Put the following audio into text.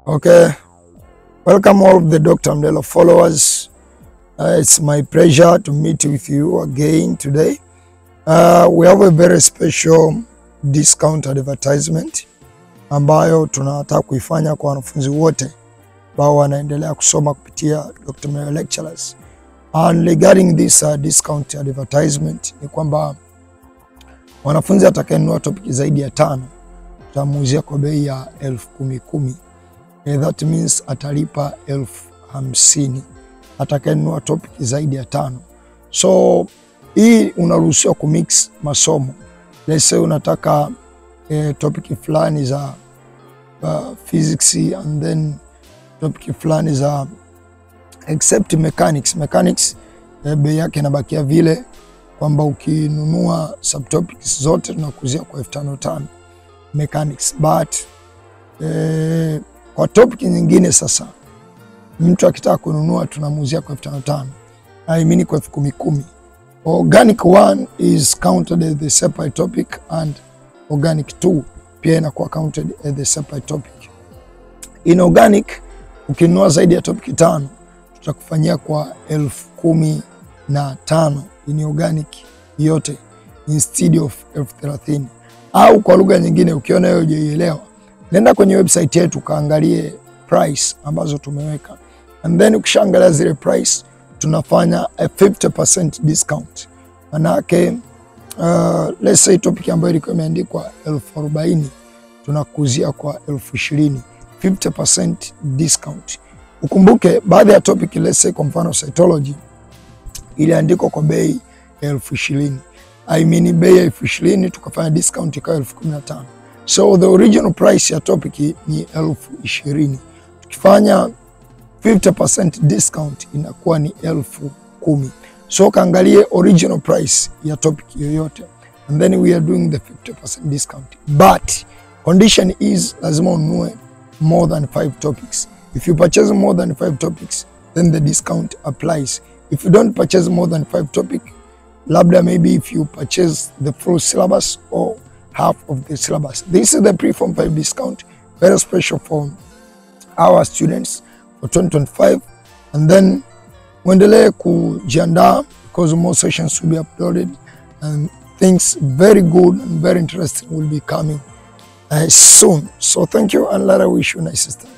Okay, welcome all of the Dr. Mdelo followers. It's my pleasure to meet with you again today. We have a very special discount advertisement ambayo tunataka kuifanya kwa wanafunzi wote ambao wanaendelea kusoma kupitia Dr. Mdelo Lectures. And regarding this discount advertisement ni kwamba wanafunzi atakayenunua topic zaidi ya 5 tutamuuzia kwa bei ya 10,010. That means atalipa 50,000 atakayenunua topic zaidi ya 5. So hii unaruhusiwa kumix masomo. Let's say unataka topic fulani za physics and then topic fulani za except mechanics bei yake inabakia vile kwamba ukinunua subtopics zote tunakuzia kwa 5,500 mechanics, but kwa topic nyingine sasa mtu akitaka kununua tunamuzia kwa 5,500, I mean kwa 10,010. Organic 1 is counted as the separate topic and organic 2 pia inakuwa counted as the separate topic. In organic ukinunua zaidi ya topic 5 tutakufanyia kwa 15,000 in organic yote instead of 30,000. Au kwa lugha nyingine ukiona hiyo hujaielewa, nenda kwenye website yetu kaangalie price ambazo tumeweka, and then ukishaangalia zile price tunafanya a 50% discount. Manake let's say topic ambayo ilikuwa imeandikwa 40,000 tunakuzia kwa 20,020, 50% discount. Ukumbuke baadhi ya topic, let's say kwa mfano cytology iliandikwa kwa bei 20,020, I mean bei ya 20,020 tukafanya discount ikawa 15,000. So the original price ya topic ni 20,020. Tukifanya 50% discount inakuwa ni 10,010. So kaangalie original price ya topic yoyote, and then we are doing the 50% discount. But condition is lazima ununue more than 5 topics. If you purchase more than 5 topics, then the discount applies. If you don't purchase more than 5 topics, labda maybe if you purchase the full syllabus or half of the syllabus. This is the pre-form 5 discount, very special for our students for 2025. And then muendelee kujiandaa because more sessions will be uploaded and things very good and very interesting will be coming soon. So thank you and let I wish you a nice time.